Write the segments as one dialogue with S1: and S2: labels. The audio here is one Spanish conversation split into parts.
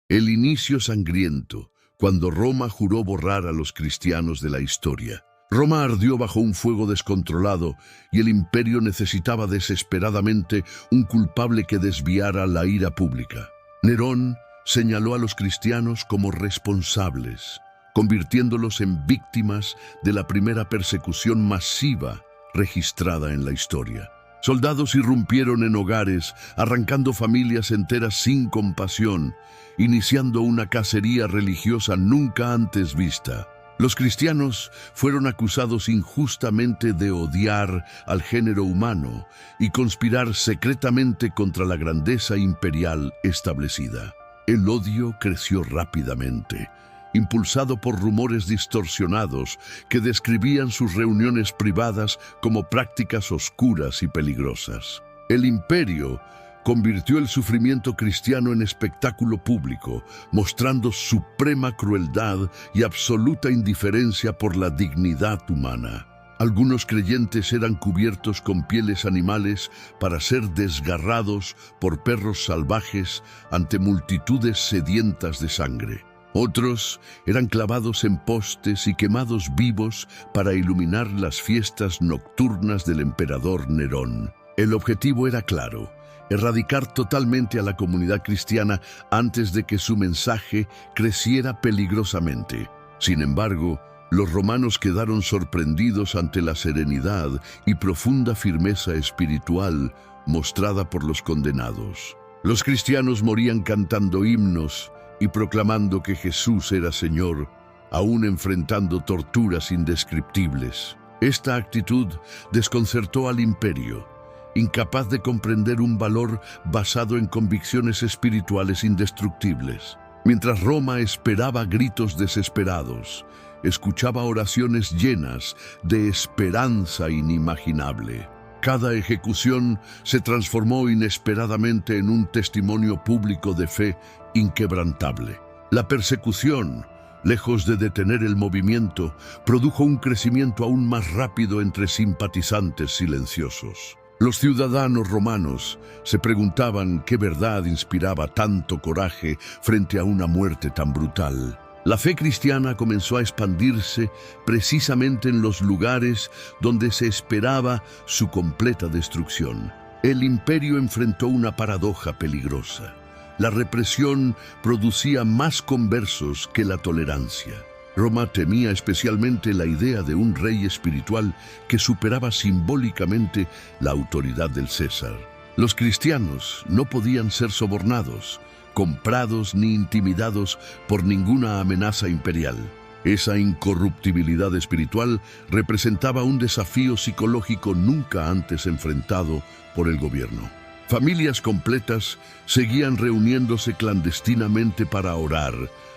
S1: El inicio sangriento, cuando Roma juró borrar a los cristianos de la historia. Roma ardió bajo un fuego descontrolado y el imperio necesitaba desesperadamente un culpable que desviara la ira pública. Nerón señaló a los cristianos como responsables, convirtiéndolos en víctimas de la primera persecución masiva registrada en la historia. Soldados irrumpieron en hogares, arrancando familias enteras sin compasión, iniciando una cacería religiosa nunca antes vista. Los cristianos fueron acusados injustamente de odiar al género humano y conspirar secretamente contra la grandeza imperial establecida. El odio creció rápidamente, impulsado por rumores distorsionados que describían sus reuniones privadas como prácticas oscuras y peligrosas. El imperio convirtió el sufrimiento cristiano en espectáculo público, mostrando suprema crueldad y absoluta indiferencia por la dignidad humana. Algunos creyentes eran cubiertos con pieles animales para ser desgarrados por perros salvajes ante multitudes sedientas de sangre. Otros eran clavados en postes y quemados vivos para iluminar las fiestas nocturnas del emperador Nerón. El objetivo era claro: erradicar totalmente a la comunidad cristiana antes de que su mensaje creciera peligrosamente. Sin embargo, los romanos quedaron sorprendidos ante la serenidad y profunda firmeza espiritual mostrada por los condenados. Los cristianos morían cantando himnos y proclamando que Jesús era Señor, aún enfrentando torturas indescriptibles. Esta actitud desconcertó al imperio, incapaz de comprender un valor basado en convicciones espirituales indestructibles. Mientras Roma esperaba gritos desesperados, escuchaba oraciones llenas de esperanza inimaginable. Cada ejecución se transformó inesperadamente en un testimonio público de fe inquebrantable. La persecución, lejos de detener el movimiento, produjo un crecimiento aún más rápido entre simpatizantes silenciosos. Los ciudadanos romanos se preguntaban qué verdad inspiraba tanto coraje frente a una muerte tan brutal. La fe cristiana comenzó a expandirse precisamente en los lugares donde se esperaba su completa destrucción. El imperio enfrentó una paradoja peligrosa. La represión producía más conversos que la tolerancia. Roma temía especialmente la idea de un rey espiritual que superaba simbólicamente la autoridad del César. Los cristianos no podían ser sobornados, comprados ni intimidados por ninguna amenaza imperial. Esa incorruptibilidad espiritual representaba un desafío psicológico nunca antes enfrentado por el gobierno. Familias completas seguían reuniéndose clandestinamente para orar,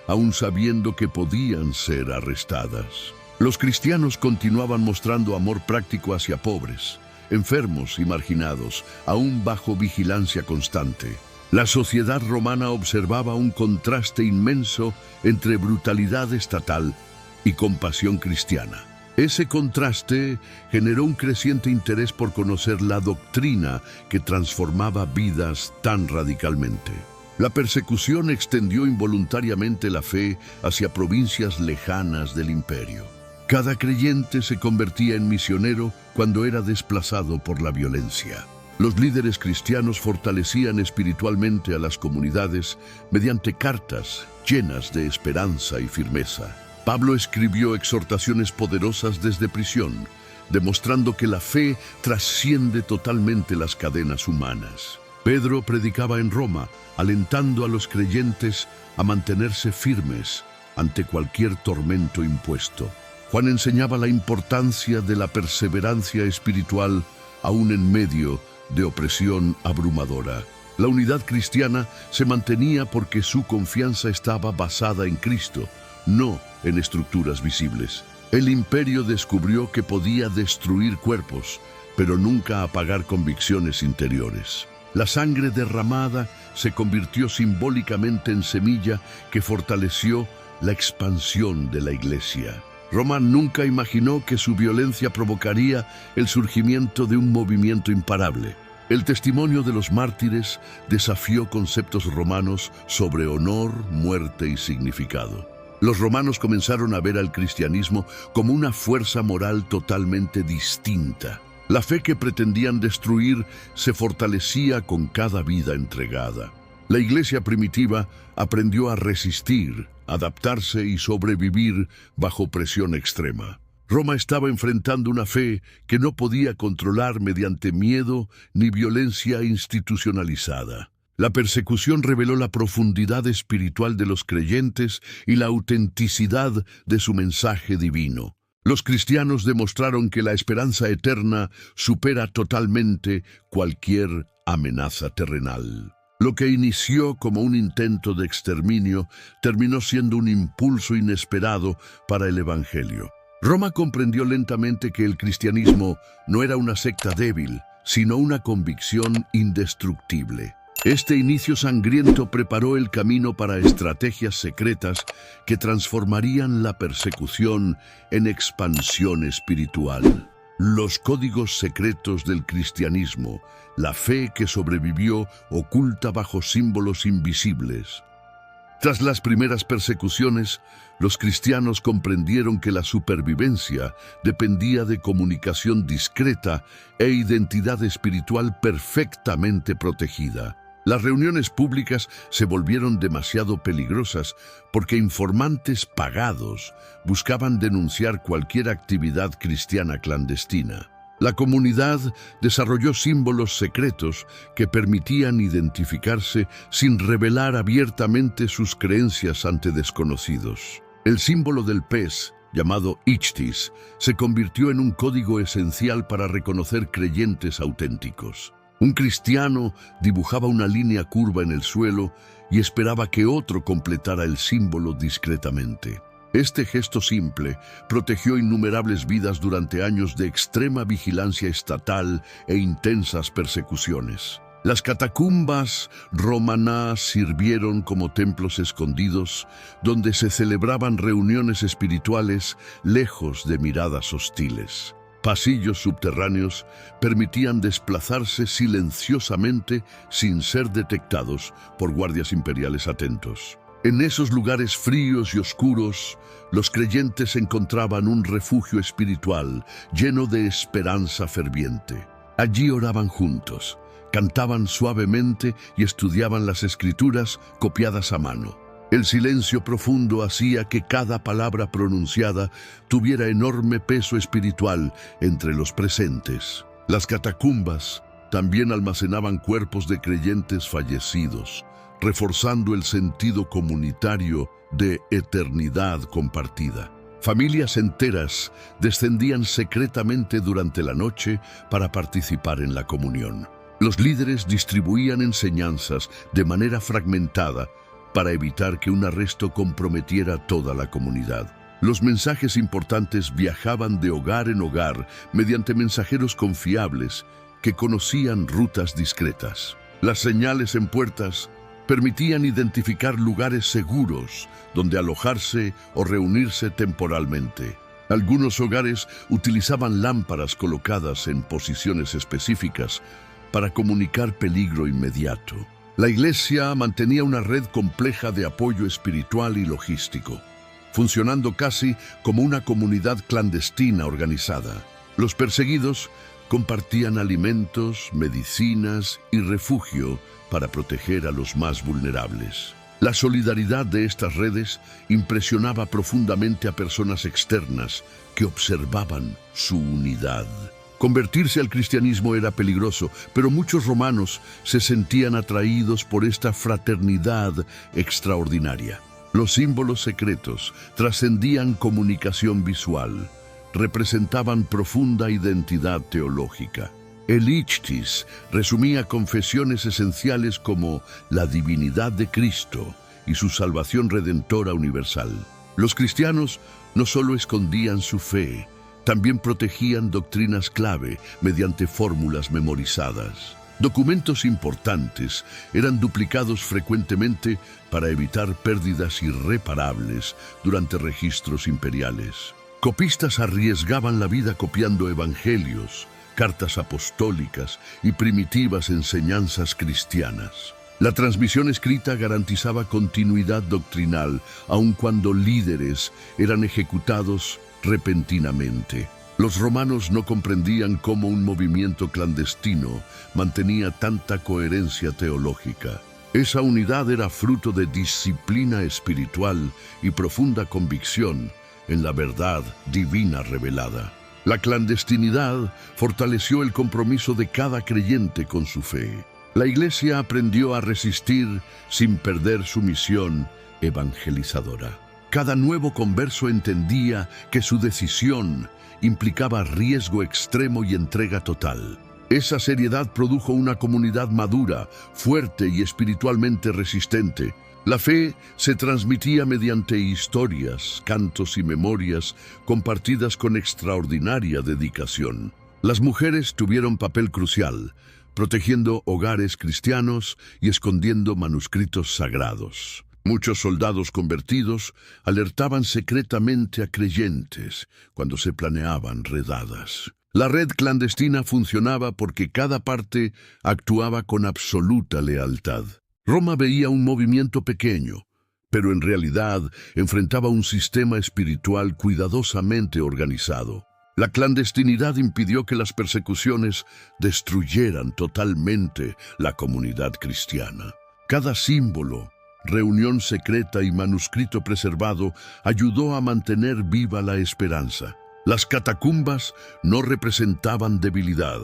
S1: aún sabiendo que podían ser arrestadas. Los cristianos continuaban mostrando amor práctico hacia pobres, enfermos y marginados, aún bajo vigilancia constante. La sociedad romana observaba un contraste inmenso entre brutalidad estatal y compasión cristiana. Ese contraste generó un creciente interés por conocer la doctrina que transformaba vidas tan radicalmente. La persecución extendió involuntariamente la fe hacia provincias lejanas del imperio. Cada creyente se convertía en misionero cuando era desplazado por la violencia. Los líderes cristianos fortalecían espiritualmente a las comunidades mediante cartas llenas de esperanza y firmeza. Pablo escribió exhortaciones poderosas desde prisión, demostrando que la fe trasciende totalmente las cadenas humanas. Pedro predicaba en Roma, alentando a los creyentes a mantenerse firmes ante cualquier tormento impuesto. Juan enseñaba la importancia de la perseverancia espiritual aún en medio de opresión abrumadora. La unidad cristiana se mantenía porque su confianza estaba basada en Cristo, no en estructuras visibles. El imperio descubrió que podía destruir cuerpos, pero nunca apagar convicciones interiores. La sangre derramada se convirtió simbólicamente en semilla que fortaleció la expansión de la Iglesia. Roma nunca imaginó que su violencia provocaría el surgimiento de un movimiento imparable. El testimonio de los mártires desafió conceptos romanos sobre honor, muerte y significado. Los romanos comenzaron a ver al cristianismo como una fuerza moral totalmente distinta. La fe que pretendían destruir se fortalecía con cada vida entregada. La iglesia primitiva aprendió a resistir, adaptarse y sobrevivir bajo presión extrema. Roma estaba enfrentando una fe que no podía controlar mediante miedo ni violencia institucionalizada. La persecución reveló la profundidad espiritual de los creyentes y la autenticidad de su mensaje divino. Los cristianos demostraron que la esperanza eterna supera totalmente cualquier amenaza terrenal. Lo que inició como un intento de exterminio terminó siendo un impulso inesperado para el Evangelio. Roma comprendió lentamente que el cristianismo no era una secta débil, sino una convicción indestructible. Este inicio sangriento preparó el camino para estrategias secretas que transformarían la persecución en expansión espiritual. Los códigos secretos del cristianismo, la fe que sobrevivió oculta bajo símbolos invisibles. Tras las primeras persecuciones, los cristianos comprendieron que la supervivencia dependía de comunicación discreta e identidad espiritual perfectamente protegida. Las reuniones públicas se volvieron demasiado peligrosas porque informantes pagados buscaban denunciar cualquier actividad cristiana clandestina. La comunidad desarrolló símbolos secretos que permitían identificarse sin revelar abiertamente sus creencias ante desconocidos. El símbolo del pez, llamado Ichthys, se convirtió en un código esencial para reconocer creyentes auténticos. Un cristiano dibujaba una línea curva en el suelo y esperaba que otro completara el símbolo discretamente. Este gesto simple protegió innumerables vidas durante años de extrema vigilancia estatal e intensas persecuciones. Las catacumbas romanas sirvieron como templos escondidos donde se celebraban reuniones espirituales lejos de miradas hostiles. Pasillos subterráneos permitían desplazarse silenciosamente sin ser detectados por guardias imperiales atentos. En esos lugares fríos y oscuros, los creyentes encontraban un refugio espiritual lleno de esperanza ferviente. Allí oraban juntos, cantaban suavemente y estudiaban las escrituras copiadas a mano. El silencio profundo hacía que cada palabra pronunciada tuviera enorme peso espiritual entre los presentes. Las catacumbas también almacenaban cuerpos de creyentes fallecidos, reforzando el sentido comunitario de eternidad compartida. Familias enteras descendían secretamente durante la noche para participar en la comunión. Los líderes distribuían enseñanzas de manera fragmentada para evitar que un arresto comprometiera toda la comunidad. Los mensajes importantes viajaban de hogar en hogar mediante mensajeros confiables que conocían rutas discretas. Las señales en puertas permitían identificar lugares seguros donde alojarse o reunirse temporalmente. Algunos hogares utilizaban lámparas colocadas en posiciones específicas para comunicar peligro inmediato. La iglesia mantenía una red compleja de apoyo espiritual y logístico, funcionando casi como una comunidad clandestina organizada. Los perseguidos compartían alimentos, medicinas y refugio para proteger a los más vulnerables. La solidaridad de estas redes impresionaba profundamente a personas externas que observaban su unidad. Convertirse al cristianismo era peligroso, pero muchos romanos se sentían atraídos por esta fraternidad extraordinaria. Los símbolos secretos trascendían comunicación visual, representaban profunda identidad teológica. El Ichthys resumía confesiones esenciales como la divinidad de Cristo y su salvación redentora universal. Los cristianos no solo escondían su fe, también protegían doctrinas clave mediante fórmulas memorizadas. Documentos importantes eran duplicados frecuentemente para evitar pérdidas irreparables durante registros imperiales. Copistas arriesgaban la vida copiando evangelios, cartas apostólicas y primitivas enseñanzas cristianas. La transmisión escrita garantizaba continuidad doctrinal, aun cuando líderes eran ejecutados repentinamente. Los romanos no comprendían cómo un movimiento clandestino mantenía tanta coherencia teológica. Esa unidad era fruto de disciplina espiritual y profunda convicción en la verdad divina revelada. La clandestinidad fortaleció el compromiso de cada creyente con su fe. La Iglesia aprendió a resistir sin perder su misión evangelizadora. Cada nuevo converso entendía que su decisión implicaba riesgo extremo y entrega total. Esa seriedad produjo una comunidad madura, fuerte y espiritualmente resistente. La fe se transmitía mediante historias, cantos y memorias compartidas con extraordinaria dedicación. Las mujeres tuvieron papel crucial, protegiendo hogares cristianos y escondiendo manuscritos sagrados. Muchos soldados convertidos alertaban secretamente a creyentes cuando se planeaban redadas. La red clandestina funcionaba porque cada parte actuaba con absoluta lealtad. Roma veía un movimiento pequeño, pero en realidad enfrentaba un sistema espiritual cuidadosamente organizado. La clandestinidad impidió que las persecuciones destruyeran totalmente la comunidad cristiana. Cada símbolo, reunión secreta y manuscrito preservado ayudó a mantener viva la esperanza. Las catacumbas no representaban debilidad,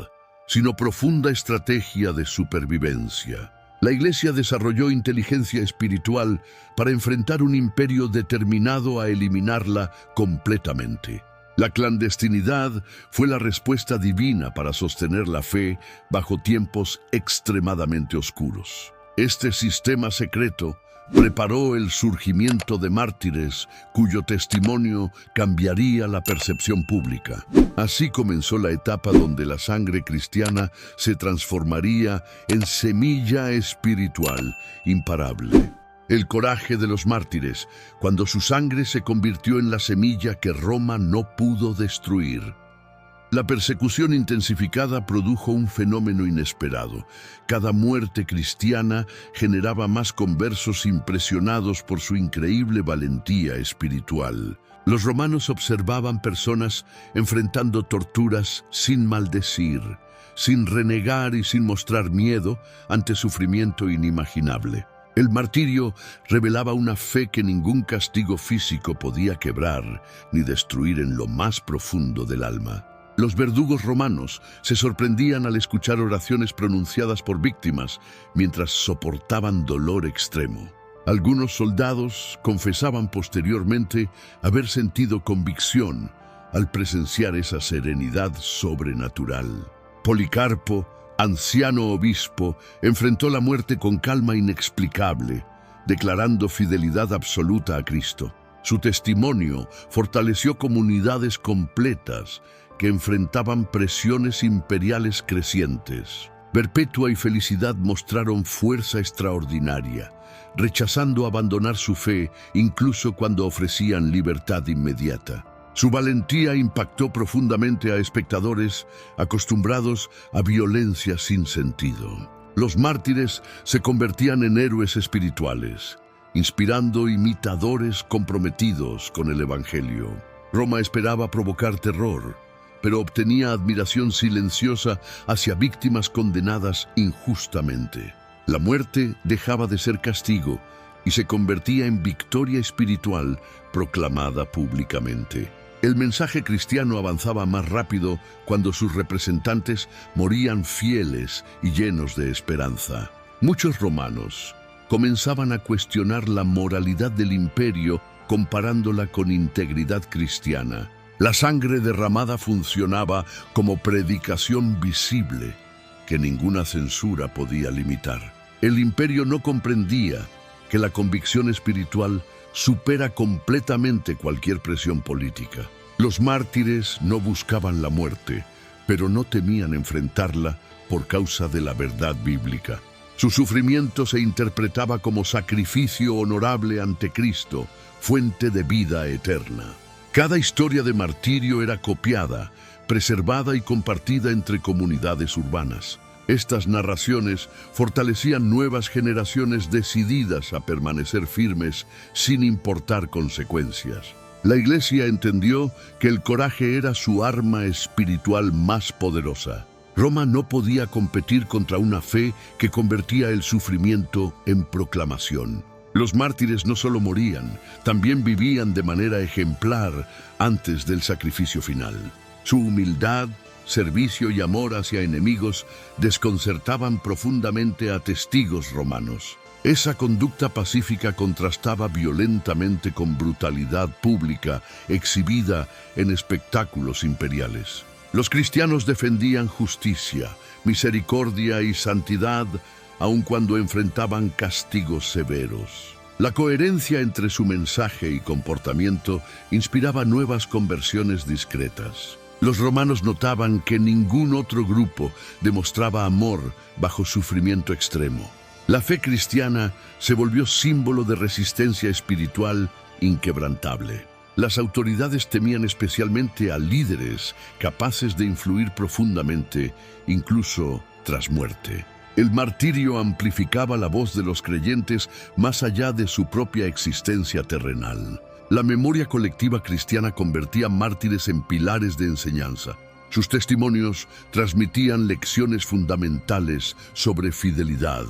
S1: sino profunda estrategia de supervivencia. La Iglesia desarrolló inteligencia espiritual para enfrentar un imperio determinado a eliminarla completamente. La clandestinidad fue la respuesta divina para sostener la fe bajo tiempos extremadamente oscuros. Este sistema secreto preparó el surgimiento de mártires cuyo testimonio cambiaría la percepción pública. Así comenzó la etapa donde la sangre cristiana se transformaría en semilla espiritual imparable. El coraje de los mártires, cuando su sangre se convirtió en la semilla que Roma no pudo destruir. La persecución intensificada produjo un fenómeno inesperado. Cada muerte cristiana generaba más conversos impresionados por su increíble valentía espiritual. Los romanos observaban personas enfrentando torturas sin maldecir, sin renegar y sin mostrar miedo ante sufrimiento inimaginable. El martirio revelaba una fe que ningún castigo físico podía quebrar ni destruir en lo más profundo del alma. Los verdugos romanos se sorprendían al escuchar oraciones pronunciadas por víctimas mientras soportaban dolor extremo. Algunos soldados confesaban posteriormente haber sentido convicción al presenciar esa serenidad sobrenatural. Policarpo, anciano obispo, enfrentó la muerte con calma inexplicable, declarando fidelidad absoluta a Cristo. Su testimonio fortaleció comunidades completas que enfrentaban presiones imperiales crecientes. Perpetua y Felicidad mostraron fuerza extraordinaria, rechazando abandonar su fe incluso cuando ofrecían libertad inmediata. Su valentía impactó profundamente a espectadores acostumbrados a violencia sin sentido. Los mártires se convertían en héroes espirituales, inspirando imitadores comprometidos con el Evangelio. Roma esperaba provocar terror, pero obtenía admiración silenciosa hacia víctimas condenadas injustamente. La muerte dejaba de ser castigo y se convertía en victoria espiritual proclamada públicamente. El mensaje cristiano avanzaba más rápido cuando sus representantes morían fieles y llenos de esperanza. Muchos romanos comenzaban a cuestionar la moralidad del imperio comparándola con integridad cristiana. La sangre derramada funcionaba como predicación visible que ninguna censura podía limitar. El imperio no comprendía que la convicción espiritual supera completamente cualquier presión política. Los mártires no buscaban la muerte, pero no temían enfrentarla por causa de la verdad bíblica. Su sufrimiento se interpretaba como sacrificio honorable ante Cristo, fuente de vida eterna. Cada historia de martirio era copiada, preservada y compartida entre comunidades urbanas. Estas narraciones fortalecían nuevas generaciones decididas a permanecer firmes sin importar consecuencias. La Iglesia entendió que el coraje era su arma espiritual más poderosa. Roma no podía competir contra una fe que convertía el sufrimiento en proclamación. Los mártires no solo morían, también vivían de manera ejemplar antes del sacrificio final. Su humildad, servicio y amor hacia enemigos desconcertaban profundamente a testigos romanos. Esa conducta pacífica contrastaba violentamente con brutalidad pública exhibida en espectáculos imperiales. Los cristianos defendían justicia, misericordia y santidad, aun cuando enfrentaban castigos severos. La coherencia entre su mensaje y comportamiento inspiraba nuevas conversiones discretas. Los romanos notaban que ningún otro grupo demostraba amor bajo sufrimiento extremo. La fe cristiana se volvió símbolo de resistencia espiritual inquebrantable. Las autoridades temían especialmente a líderes capaces de influir profundamente, incluso tras muerte. El martirio amplificaba la voz de los creyentes más allá de su propia existencia terrenal. La memoria colectiva cristiana convertía mártires en pilares de enseñanza. Sus testimonios transmitían lecciones fundamentales sobre fidelidad,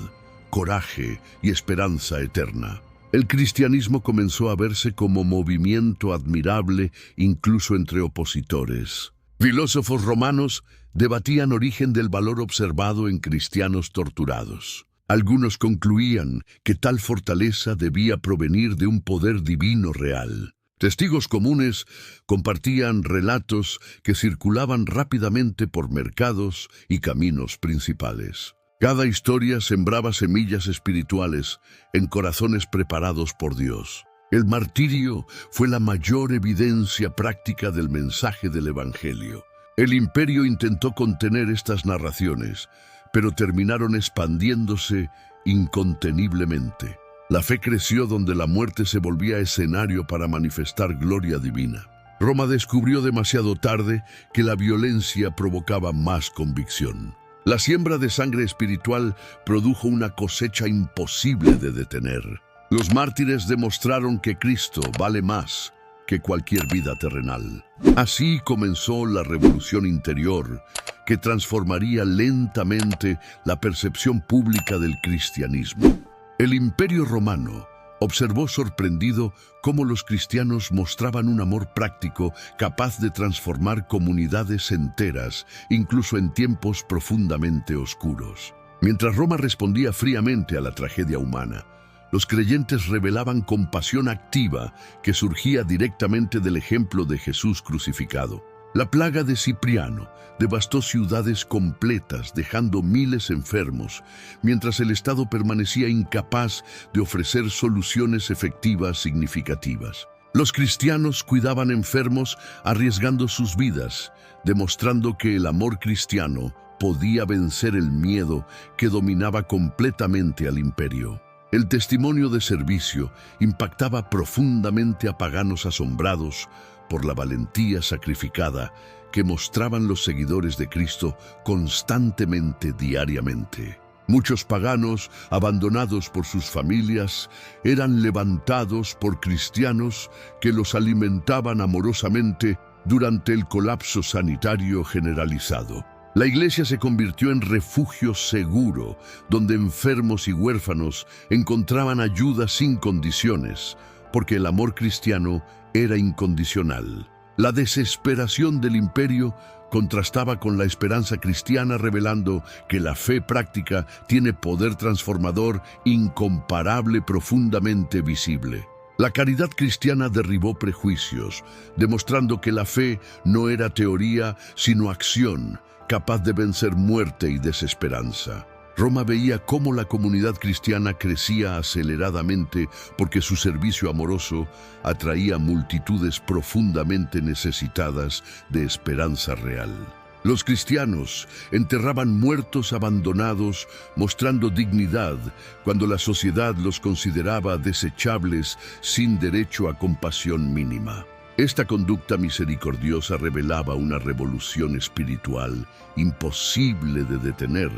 S1: coraje y esperanza eterna. El cristianismo comenzó a verse como movimiento admirable incluso entre opositores. Filósofos romanos debatían origen del valor observado en cristianos torturados. Algunos concluían que tal fortaleza debía provenir de un poder divino real. Testigos comunes compartían relatos que circulaban rápidamente por mercados y caminos principales. Cada historia sembraba semillas espirituales en corazones preparados por Dios. El martirio fue la mayor evidencia práctica del mensaje del Evangelio. El imperio intentó contener estas narraciones, pero terminaron expandiéndose inconteniblemente. La fe creció donde la muerte se volvía escenario para manifestar gloria divina. Roma descubrió demasiado tarde que la violencia provocaba más convicción. La siembra de sangre espiritual produjo una cosecha imposible de detener. Los mártires demostraron que Cristo vale más que cualquier vida terrenal. Así comenzó la revolución interior, que transformaría lentamente la percepción pública del cristianismo. El Imperio Romano observó sorprendido cómo los cristianos mostraban un amor práctico capaz de transformar comunidades enteras, incluso en tiempos profundamente oscuros. Mientras Roma respondía fríamente a la tragedia humana, los creyentes revelaban compasión activa que surgía directamente del ejemplo de Jesús crucificado. La plaga de Cipriano devastó ciudades completas, dejando miles enfermos, mientras el Estado permanecía incapaz de ofrecer soluciones efectivas significativas. Los cristianos cuidaban enfermos arriesgando sus vidas, demostrando que el amor cristiano podía vencer el miedo que dominaba completamente al imperio. El testimonio de servicio impactaba profundamente a paganos asombrados por la valentía sacrificada que mostraban los seguidores de Cristo constantemente, diariamente. Muchos paganos, abandonados por sus familias, eran levantados por cristianos que los alimentaban amorosamente durante el colapso sanitario generalizado. La Iglesia se convirtió en refugio seguro, donde enfermos y huérfanos encontraban ayuda sin condiciones, porque el amor cristiano era incondicional. La desesperación del imperio contrastaba con la esperanza cristiana, revelando que la fe práctica tiene poder transformador incomparable, profundamente visible. La caridad cristiana derribó prejuicios, demostrando que la fe no era teoría, sino acción, capaz de vencer muerte y desesperanza. Roma veía cómo la comunidad cristiana crecía aceleradamente porque su servicio amoroso atraía multitudes profundamente necesitadas de esperanza real. Los cristianos enterraban muertos abandonados, mostrando dignidad cuando la sociedad los consideraba desechables sin derecho a compasión mínima. Esta conducta misericordiosa revelaba una revolución espiritual imposible de detener,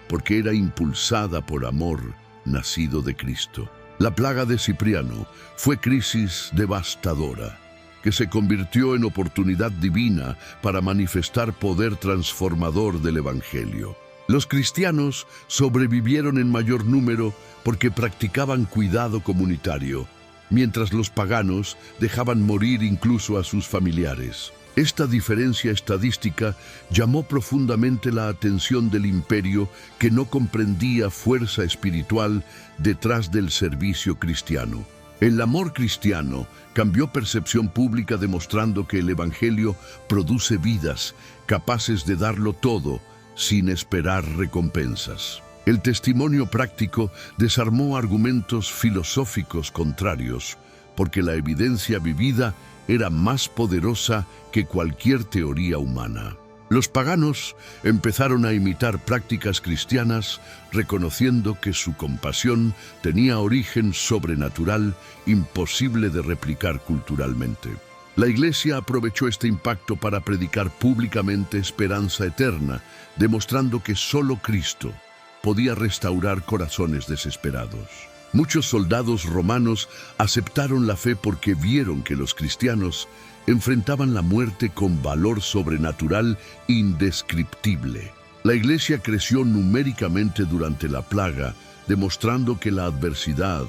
S1: porque era impulsada por amor nacido de Cristo. La plaga de Cipriano fue crisis devastadora, que se convirtió en oportunidad divina para manifestar poder transformador del Evangelio. Los cristianos sobrevivieron en mayor número porque practicaban cuidado comunitario, mientras los paganos dejaban morir incluso a sus familiares. Esta diferencia estadística llamó profundamente la atención del imperio, que no comprendía fuerza espiritual detrás del servicio cristiano. El amor cristiano cambió percepción pública, demostrando que el Evangelio produce vidas capaces de darlo todo sin esperar recompensas. El testimonio práctico desarmó argumentos filosóficos contrarios, porque la evidencia vivida era más poderosa que cualquier teoría humana. Los paganos empezaron a imitar prácticas cristianas, reconociendo que su compasión tenía origen sobrenatural, imposible de replicar culturalmente. La Iglesia aprovechó este impacto para predicar públicamente esperanza eterna, demostrando que solo Cristo podía restaurar corazones desesperados. Muchos soldados romanos aceptaron la fe porque vieron que los cristianos enfrentaban la muerte con valor sobrenatural indescriptible. La Iglesia creció numéricamente durante la plaga, demostrando que la adversidad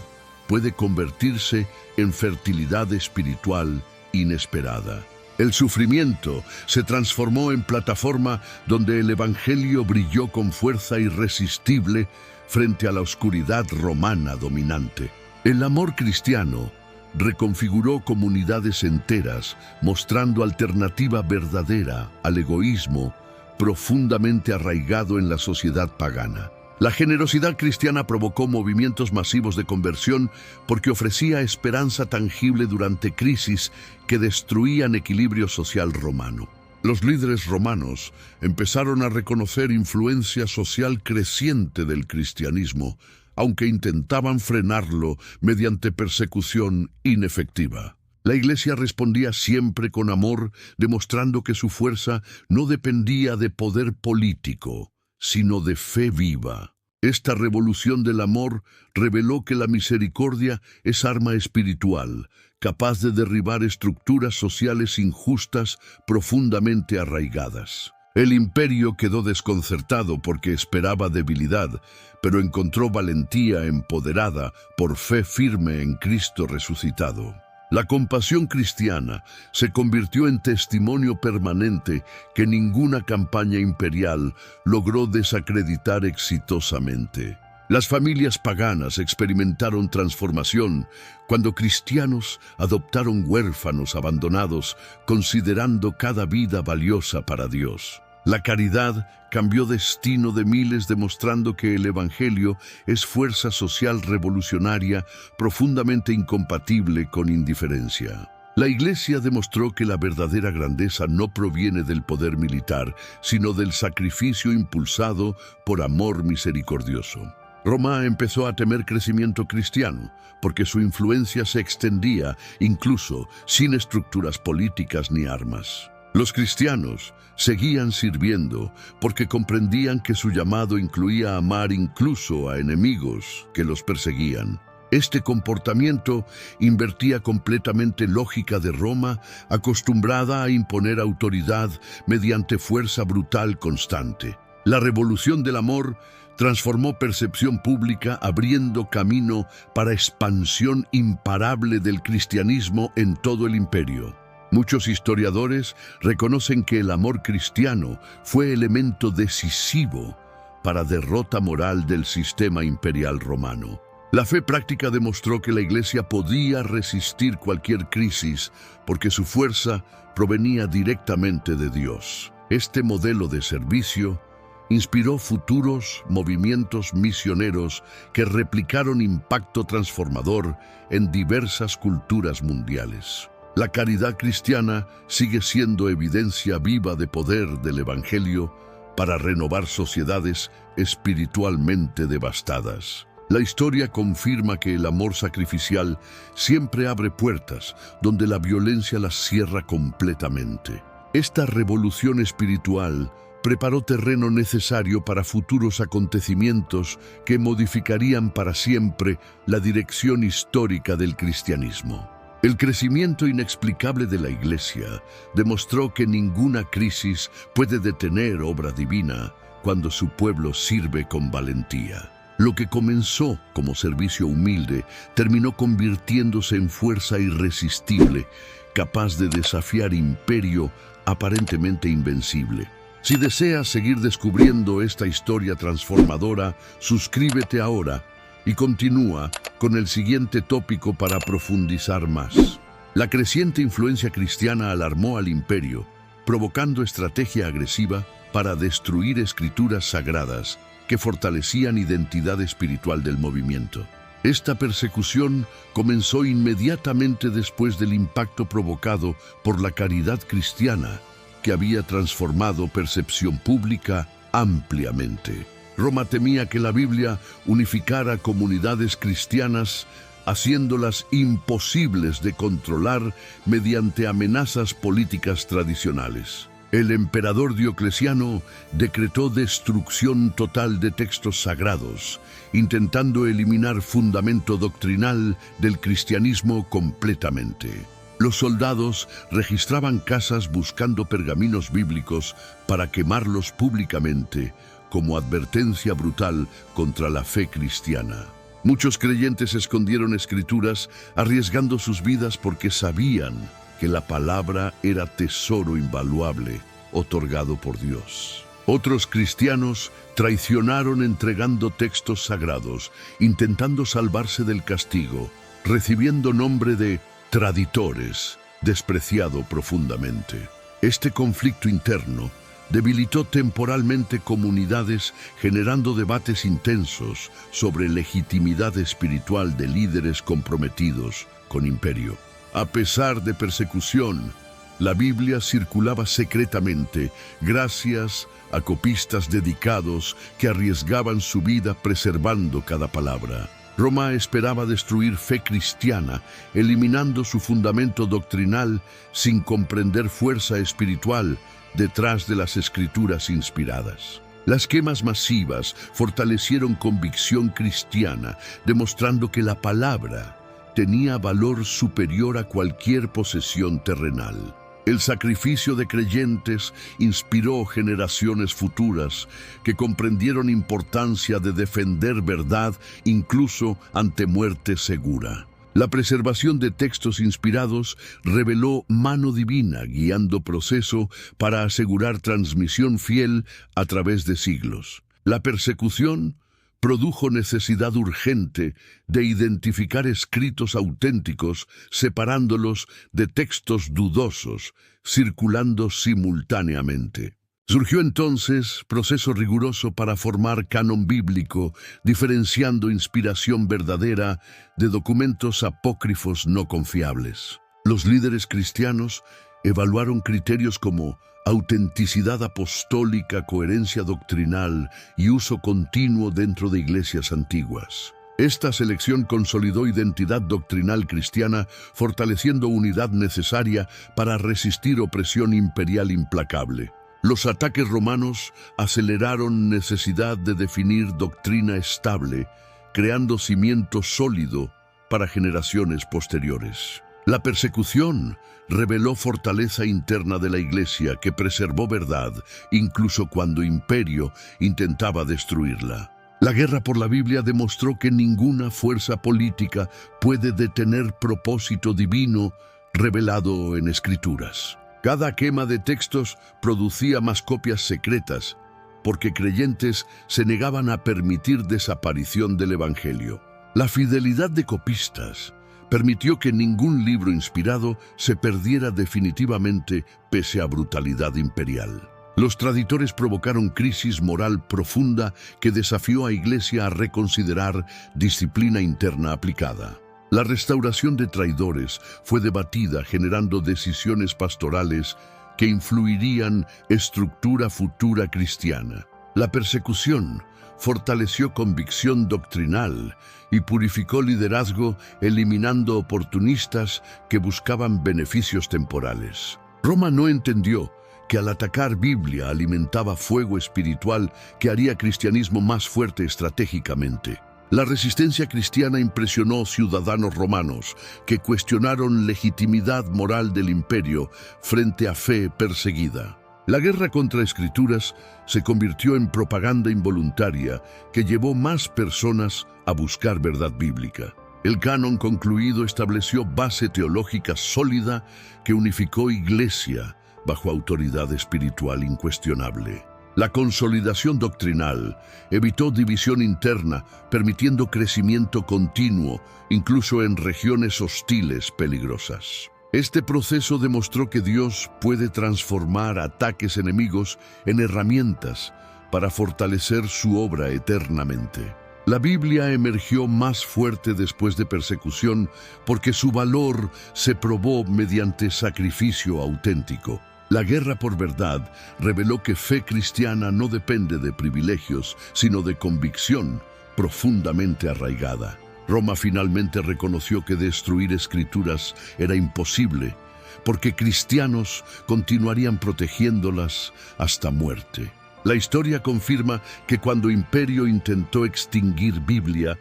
S1: puede convertirse en fertilidad espiritual inesperada. El sufrimiento se transformó en plataforma donde el Evangelio brilló con fuerza irresistible frente a la oscuridad romana dominante. El amor cristiano reconfiguró comunidades enteras, mostrando alternativa verdadera al egoísmo profundamente arraigado en la sociedad pagana. La generosidad cristiana provocó movimientos masivos de conversión porque ofrecía esperanza tangible durante crisis que destruían equilibrio social romano. Los líderes romanos empezaron a reconocer influencia social creciente del cristianismo, aunque intentaban frenarlo mediante persecución inefectiva. La Iglesia respondía siempre con amor, demostrando que su fuerza no dependía de poder político, sino de fe viva. Esta revolución del amor reveló que la misericordia es arma espiritual, capaz de derribar estructuras sociales injustas profundamente arraigadas. El imperio quedó desconcertado porque esperaba debilidad, pero encontró valentía empoderada por fe firme en Cristo resucitado. La compasión cristiana se convirtió en testimonio permanente que ninguna campaña imperial logró desacreditar exitosamente. Las familias paganas experimentaron transformación cuando cristianos adoptaron huérfanos abandonados, considerando cada vida valiosa para Dios. La caridad cambió destino de miles, demostrando que el Evangelio es fuerza social revolucionaria profundamente incompatible con indiferencia. La Iglesia demostró que la verdadera grandeza no proviene del poder militar, sino del sacrificio impulsado por amor misericordioso. Roma empezó a temer crecimiento cristiano, porque su influencia se extendía incluso sin estructuras políticas ni armas. Los cristianos seguían sirviendo porque comprendían que su llamado incluía amar incluso a enemigos que los perseguían. Este comportamiento invertía completamente lógica de Roma, acostumbrada a imponer autoridad mediante fuerza brutal constante. La revolución del amor transformó percepción pública, abriendo camino para expansión imparable del cristianismo en todo el imperio. Muchos historiadores reconocen que el amor cristiano fue elemento decisivo para derrota moral del sistema imperial romano. La fe práctica demostró que la Iglesia podía resistir cualquier crisis porque su fuerza provenía directamente de Dios. Este modelo de servicio inspiró futuros movimientos misioneros que replicaron impacto transformador en diversas culturas mundiales. La caridad cristiana sigue siendo evidencia viva de poder del Evangelio para renovar sociedades espiritualmente devastadas. La historia confirma que el amor sacrificial siempre abre puertas donde la violencia las cierra completamente. Esta revolución espiritual preparó terreno necesario para futuros acontecimientos que modificarían para siempre la dirección histórica del cristianismo. El crecimiento inexplicable de la Iglesia demostró que ninguna crisis puede detener obra divina cuando su pueblo sirve con valentía. Lo que comenzó como servicio humilde terminó convirtiéndose en fuerza irresistible, capaz de desafiar imperio aparentemente invencible. Si deseas seguir descubriendo esta historia transformadora, suscríbete ahora y continúa con el siguiente tópico para profundizar más. La creciente influencia cristiana alarmó al imperio, provocando estrategia agresiva para destruir escrituras sagradas que fortalecían identidad espiritual del movimiento. Esta persecución comenzó inmediatamente después del impacto provocado por la caridad cristiana, que había transformado percepción pública ampliamente. Roma temía que la Biblia unificara comunidades cristianas, haciéndolas imposibles de controlar mediante amenazas políticas tradicionales. El emperador Diocleciano decretó destrucción total de textos sagrados, intentando eliminar fundamento doctrinal del cristianismo completamente. Los soldados registraban casas buscando pergaminos bíblicos para quemarlos públicamente, como advertencia brutal contra la fe cristiana. Muchos creyentes escondieron escrituras, arriesgando sus vidas porque sabían que la palabra era tesoro invaluable, otorgado por Dios. Otros cristianos traicionaron entregando textos sagrados, intentando salvarse del castigo, recibiendo nombre de traditores, despreciado profundamente. Este conflicto interno debilitó temporalmente comunidades, generando debates intensos sobre legitimidad espiritual de líderes comprometidos con imperio. A pesar de persecución, la Biblia circulaba secretamente gracias a copistas dedicados que arriesgaban su vida preservando cada palabra. Roma esperaba destruir fe cristiana, eliminando su fundamento doctrinal sin comprender fuerza espiritual detrás de las escrituras inspiradas. Las quemas masivas fortalecieron convicción cristiana, demostrando que la palabra tenía valor superior a cualquier posesión terrenal. El sacrificio de creyentes inspiró generaciones futuras que comprendieron importancia de defender verdad incluso ante muerte segura. La preservación de textos inspirados reveló mano divina guiando proceso para asegurar transmisión fiel a través de siglos. La persecución produjo necesidad urgente de identificar escritos auténticos, separándolos de textos dudosos, circulando simultáneamente. Surgió entonces proceso riguroso para formar canon bíblico, diferenciando inspiración verdadera de documentos apócrifos no confiables. Los líderes cristianos evaluaron criterios como autenticidad apostólica, coherencia doctrinal y uso continuo dentro de iglesias antiguas. Esta selección consolidó identidad doctrinal cristiana, fortaleciendo unidad necesaria para resistir opresión imperial implacable. Los ataques romanos aceleraron necesidad de definir doctrina estable, creando cimiento sólido para generaciones posteriores. La persecución reveló fortaleza interna de la Iglesia que preservó verdad, incluso cuando imperio intentaba destruirla. La guerra por la Biblia demostró que ninguna fuerza política puede detener propósito divino revelado en Escrituras. Cada quema de textos producía más copias secretas, porque creyentes se negaban a permitir desaparición del Evangelio. La fidelidad de copistas permitió que ningún libro inspirado se perdiera definitivamente pese a brutalidad imperial. Los traditores provocaron crisis moral profunda que desafió a Iglesia a reconsiderar disciplina interna aplicada. La restauración de traidores fue debatida, generando decisiones pastorales que influirían estructura futura cristiana. La persecución fortaleció convicción doctrinal y purificó liderazgo, eliminando oportunistas que buscaban beneficios temporales. Roma no entendió que al atacar Biblia alimentaba fuego espiritual que haría cristianismo más fuerte estratégicamente. La resistencia cristiana impresionó ciudadanos romanos que cuestionaron legitimidad moral del imperio frente a fe perseguida. La guerra contra escrituras se convirtió en propaganda involuntaria que llevó más personas a buscar verdad bíblica. El canon concluido estableció base teológica sólida que unificó Iglesia bajo autoridad espiritual incuestionable. La consolidación doctrinal evitó división interna, permitiendo crecimiento continuo, incluso en regiones hostiles peligrosas. Este proceso demostró que Dios puede transformar ataques enemigos en herramientas para fortalecer su obra eternamente. La Biblia emergió más fuerte después de persecución porque su valor se probó mediante sacrificio auténtico. La guerra por verdad reveló que fe cristiana no depende de privilegios, sino de convicción profundamente arraigada. Roma finalmente reconoció que destruir escrituras era imposible, porque cristianos continuarían protegiéndolas hasta muerte. La historia confirma que cuando Imperio intentó extinguir Biblia,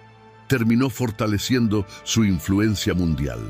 S1: terminó fortaleciendo su influencia mundial.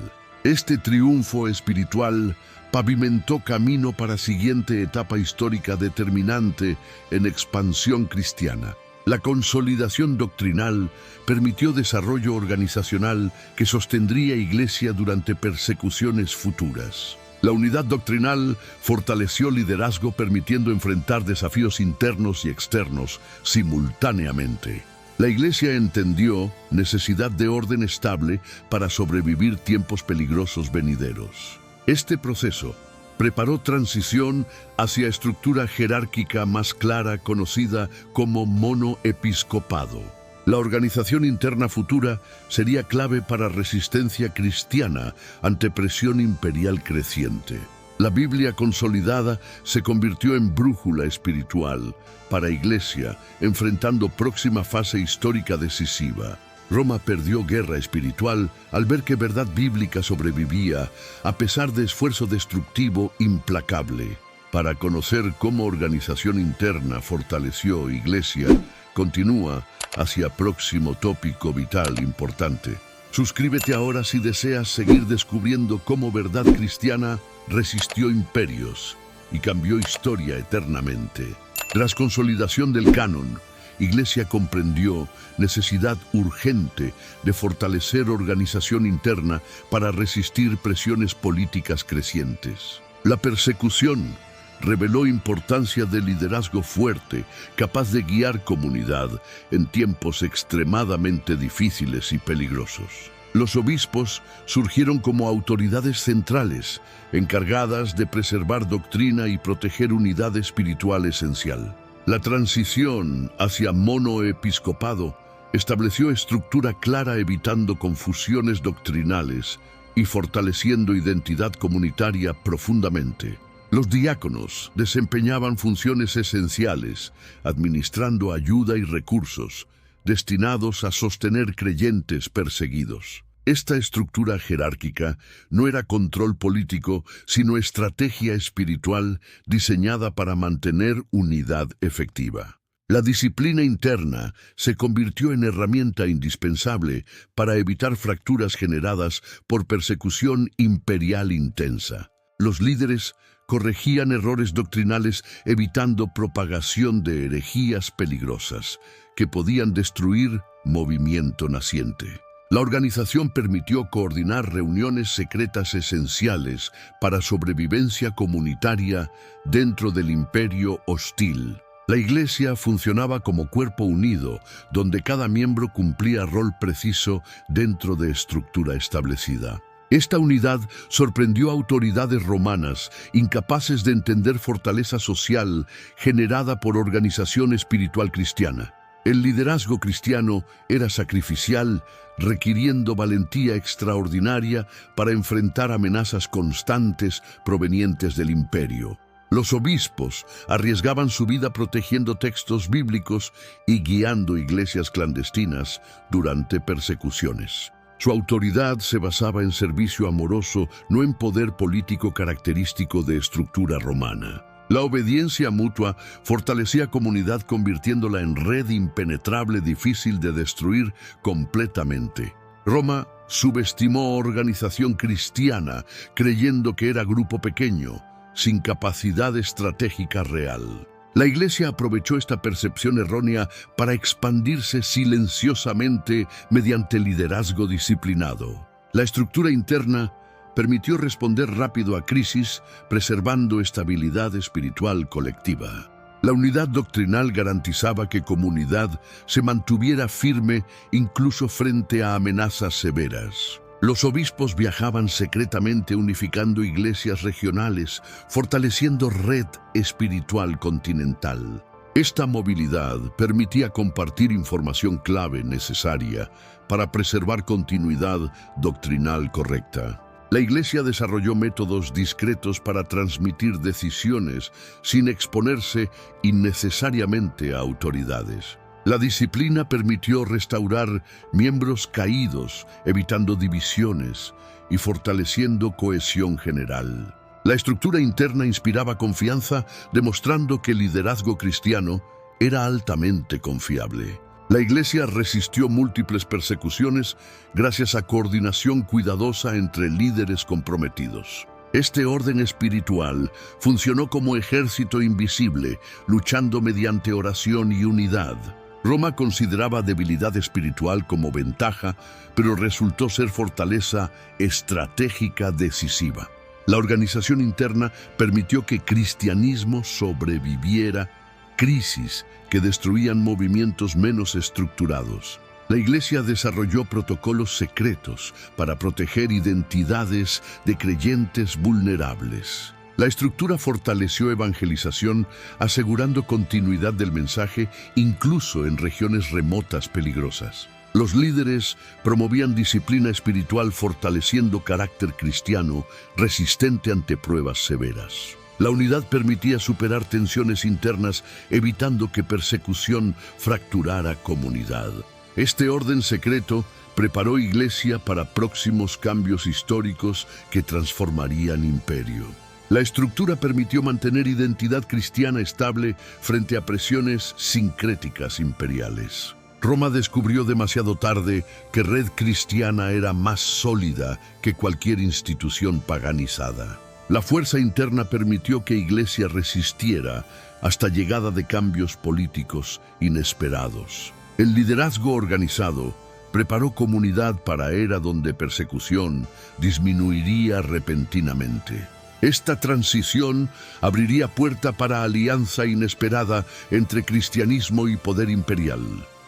S1: Este triunfo espiritual pavimentó camino para siguiente etapa histórica determinante en expansión cristiana. La consolidación doctrinal permitió desarrollo organizacional que sostendría Iglesia durante persecuciones futuras. La unidad doctrinal fortaleció liderazgo, permitiendo enfrentar desafíos internos y externos simultáneamente. La Iglesia entendió necesidad de orden estable para sobrevivir tiempos peligrosos venideros. Este proceso preparó transición hacia estructura jerárquica más clara, conocida como monoepiscopado. La organización interna futura sería clave para resistencia cristiana ante presión imperial creciente. La Biblia consolidada se convirtió en brújula espiritual para Iglesia, enfrentando próxima fase histórica decisiva. Roma perdió guerra espiritual al ver que verdad bíblica sobrevivía a pesar de esfuerzo destructivo implacable. Para conocer cómo organización interna fortaleció Iglesia, continúa hacia próximo tópico vital importante. Suscríbete ahora si deseas seguir descubriendo cómo verdad cristiana resistió imperios y cambió historia eternamente. Tras consolidación del canon, Iglesia comprendió necesidad urgente de fortalecer organización interna para resistir presiones políticas crecientes. La persecución reveló importancia de liderazgo fuerte, capaz de guiar comunidad en tiempos extremadamente difíciles y peligrosos. Los obispos surgieron como autoridades centrales, encargadas de preservar doctrina y proteger unidad espiritual esencial. La transición hacia monoepiscopado estableció estructura clara, evitando confusiones doctrinales y fortaleciendo identidad comunitaria profundamente. Los diáconos desempeñaban funciones esenciales, administrando ayuda y recursos destinados a sostener creyentes perseguidos. Esta estructura jerárquica no era control político, sino estrategia espiritual diseñada para mantener unidad efectiva. La disciplina interna se convirtió en herramienta indispensable para evitar fracturas generadas por persecución imperial intensa. Los líderes corregían errores doctrinales, evitando propagación de herejías peligrosas que podían destruir movimiento naciente. La organización permitió coordinar reuniones secretas esenciales para sobrevivencia comunitaria dentro del imperio hostil. La Iglesia funcionaba como cuerpo unido, donde cada miembro cumplía rol preciso dentro de estructura establecida. Esta unidad sorprendió a autoridades romanas, incapaces de entender fortaleza social generada por organización espiritual cristiana. El liderazgo cristiano era sacrificial, requiriendo valentía extraordinaria para enfrentar amenazas constantes provenientes del imperio. Los obispos arriesgaban su vida protegiendo textos bíblicos y guiando iglesias clandestinas durante persecuciones. Su autoridad se basaba en servicio amoroso, no en poder político característico de estructura romana. La obediencia mutua fortalecía comunidad, convirtiéndola en red impenetrable difícil de destruir completamente. Roma subestimó organización cristiana, creyendo que era grupo pequeño, sin capacidad estratégica real. La Iglesia aprovechó esta percepción errónea para expandirse silenciosamente mediante liderazgo disciplinado. La estructura interna permitió responder rápido a crisis, preservando estabilidad espiritual colectiva. La unidad doctrinal garantizaba que comunidad se mantuviera firme incluso frente a amenazas severas. Los obispos viajaban secretamente unificando iglesias regionales, fortaleciendo red espiritual continental. Esta movilidad permitía compartir información clave necesaria para preservar continuidad doctrinal correcta. La Iglesia desarrolló métodos discretos para transmitir decisiones sin exponerse innecesariamente a autoridades. La disciplina permitió restaurar miembros caídos, evitando divisiones y fortaleciendo cohesión general. La estructura interna inspiraba confianza, demostrando que el liderazgo cristiano era altamente confiable. La Iglesia resistió múltiples persecuciones gracias a coordinación cuidadosa entre líderes comprometidos. Este orden espiritual funcionó como ejército invisible, luchando mediante oración y unidad. Roma consideraba debilidad espiritual como ventaja, pero resultó ser fortaleza estratégica decisiva. La organización interna permitió que cristianismo sobreviviera crisis que destruían movimientos menos estructurados. La Iglesia desarrolló protocolos secretos para proteger identidades de creyentes vulnerables. La estructura fortaleció evangelización, asegurando continuidad del mensaje incluso en regiones remotas peligrosas. Los líderes promovían disciplina espiritual, fortaleciendo carácter cristiano resistente ante pruebas severas. La unidad permitía superar tensiones internas, evitando que persecución fracturara comunidad. Este orden secreto preparó Iglesia para próximos cambios históricos que transformarían imperio. La estructura permitió mantener identidad cristiana estable frente a presiones sincréticas imperiales. Roma descubrió demasiado tarde que red cristiana era más sólida que cualquier institución paganizada. La fuerza interna permitió que Iglesia resistiera hasta llegada de cambios políticos inesperados. El liderazgo organizado preparó comunidad para era donde persecución disminuiría repentinamente. Esta transición abriría puerta para alianza inesperada entre cristianismo y poder imperial.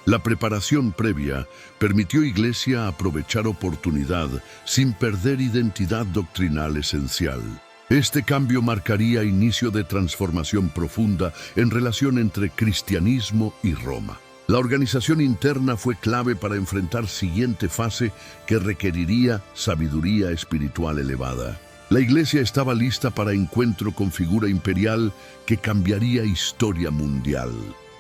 S1: La preparación previa permitió a Iglesia aprovechar oportunidad sin perder identidad doctrinal esencial. Este cambio marcaría inicio de transformación profunda en relación entre cristianismo y Roma. La organización interna fue clave para enfrentar siguiente fase que requeriría sabiduría espiritual elevada. La Iglesia estaba lista para encuentro con figura imperial que cambiaría historia mundial.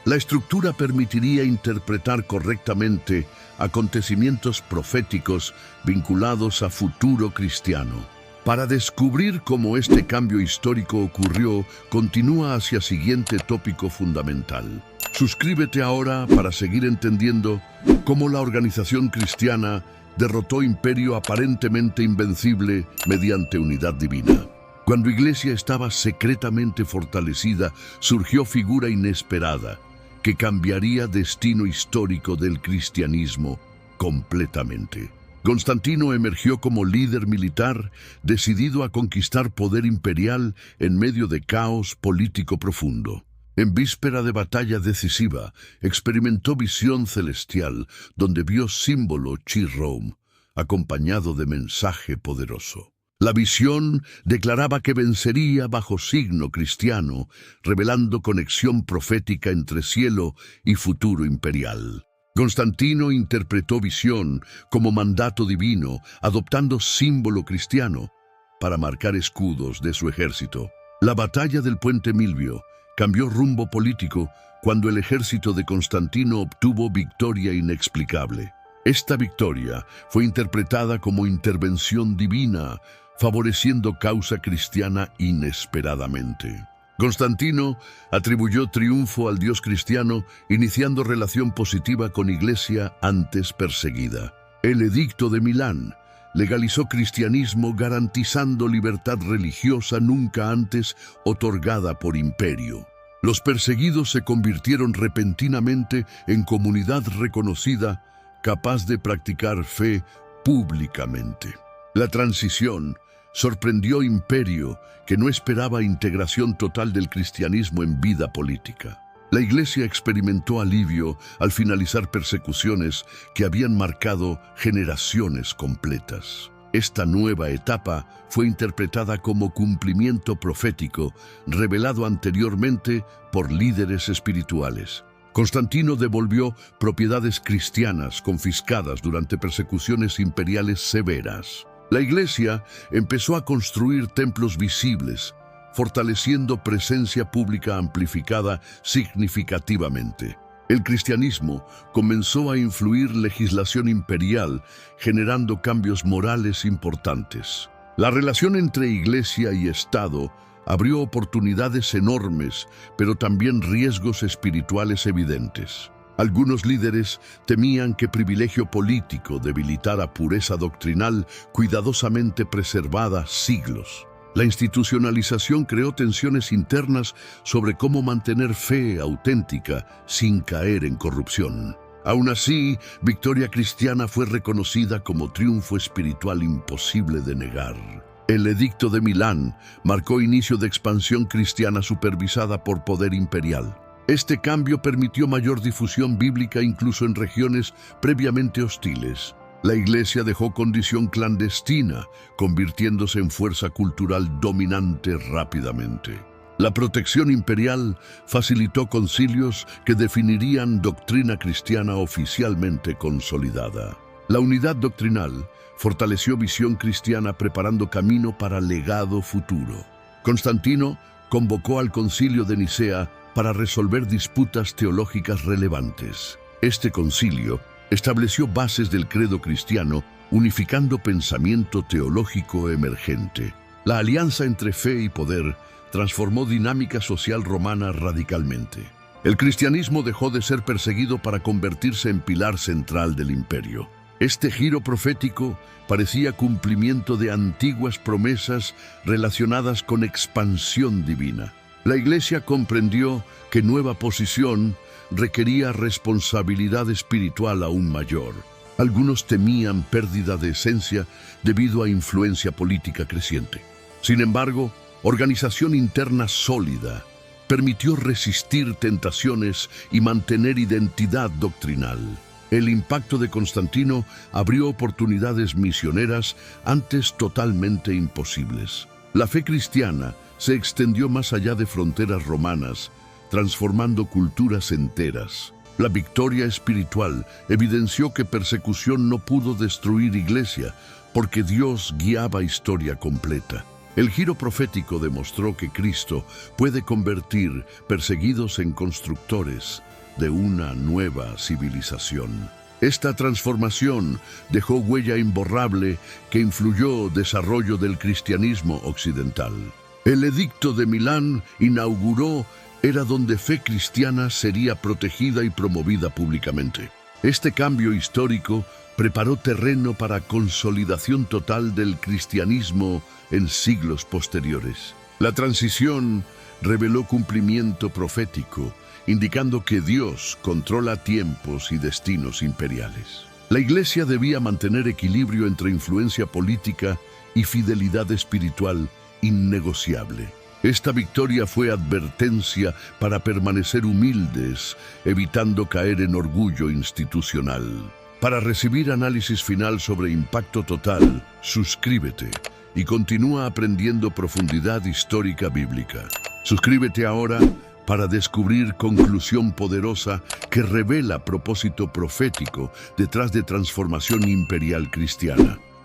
S1: La estructura permitiría interpretar correctamente acontecimientos proféticos vinculados a futuro cristiano. Para descubrir cómo este cambio histórico ocurrió, continúa hacia siguiente tópico fundamental. Suscríbete ahora para seguir entendiendo cómo la organización cristiana derrotó imperio aparentemente invencible mediante unidad divina. Cuando Iglesia estaba secretamente fortalecida, surgió figura inesperada que cambiaría destino histórico del cristianismo completamente. Constantino emergió como líder militar, decidido a conquistar poder imperial en medio de caos político profundo. En víspera de batalla decisiva, experimentó visión celestial, donde vio símbolo Chi-Rho, acompañado de mensaje poderoso. La visión declaraba que vencería bajo signo cristiano, revelando conexión profética entre cielo y futuro imperial. Constantino interpretó visión como mandato divino, adoptando símbolo cristiano para marcar escudos de su ejército. La batalla del Puente Milvio cambió rumbo político cuando el ejército de Constantino obtuvo victoria inexplicable. Esta victoria fue interpretada como intervención divina, favoreciendo causa cristiana inesperadamente. Constantino atribuyó triunfo al Dios cristiano, iniciando relación positiva con Iglesia antes perseguida. El Edicto de Milán legalizó cristianismo, garantizando libertad religiosa nunca antes otorgada por imperio. Los perseguidos se convirtieron repentinamente en comunidad reconocida, capaz de practicar fe públicamente. La transición sorprendió imperio, que no esperaba integración total del cristianismo en vida política. La Iglesia experimentó alivio al finalizar persecuciones que habían marcado generaciones completas. Esta nueva etapa fue interpretada como cumplimiento profético, revelado anteriormente por líderes espirituales. Constantino devolvió propiedades cristianas confiscadas durante persecuciones imperiales severas. La Iglesia empezó a construir templos visibles, fortaleciendo presencia pública amplificada significativamente. El cristianismo comenzó a influir legislación imperial, generando cambios morales importantes. La relación entre Iglesia y Estado abrió oportunidades enormes, pero también riesgos espirituales evidentes. Algunos líderes temían que privilegio político debilitara pureza doctrinal cuidadosamente preservada siglos. La institucionalización creó tensiones internas sobre cómo mantener fe auténtica sin caer en corrupción. Aún así, victoria cristiana fue reconocida como triunfo espiritual imposible de negar. El Edicto de Milán marcó inicio de expansión cristiana supervisada por poder imperial. Este cambio permitió mayor difusión bíblica incluso en regiones previamente hostiles. La Iglesia dejó condición clandestina, convirtiéndose en fuerza cultural dominante rápidamente. La protección imperial facilitó concilios que definirían doctrina cristiana oficialmente consolidada. La unidad doctrinal fortaleció visión cristiana, preparando camino para legado futuro. Constantino convocó al Concilio de Nicea para resolver disputas teológicas relevantes. Este concilio estableció bases del credo cristiano, unificando pensamiento teológico emergente. La alianza entre fe y poder transformó dinámica social romana radicalmente. El cristianismo dejó de ser perseguido para convertirse en pilar central del imperio. Este giro profético parecía cumplimiento de antiguas promesas relacionadas con expansión divina. La Iglesia comprendió que nueva posición requería responsabilidad espiritual aún mayor. Algunos temían pérdida de esencia debido a influencia política creciente. Sin embargo, organización interna sólida permitió resistir tentaciones y mantener identidad doctrinal. El impacto de Constantino abrió oportunidades misioneras antes totalmente imposibles. La fe cristiana se extendió más allá de fronteras romanas, transformando culturas enteras. La victoria espiritual evidenció que persecución no pudo destruir Iglesia, porque Dios guiaba historia completa. El giro profético demostró que Cristo puede convertir perseguidos en constructores de una nueva civilización. Esta transformación dejó huella imborrable que influyó desarrollo del cristianismo occidental. El Edicto de Milán inauguró era donde fe cristiana sería protegida y promovida públicamente. Este cambio histórico preparó terreno para consolidación total del cristianismo en siglos posteriores. La transición reveló cumplimiento profético, indicando que Dios controla tiempos y destinos imperiales. La Iglesia debía mantener equilibrio entre influencia política y fidelidad espiritual innegociable. Esta victoria fue advertencia para permanecer humildes, evitando caer en orgullo institucional. Para recibir análisis final sobre Impacto Total, suscríbete y continúa aprendiendo profundidad histórica bíblica. Suscríbete ahora para descubrir conclusión poderosa que revela propósito profético detrás de transformación imperial cristiana.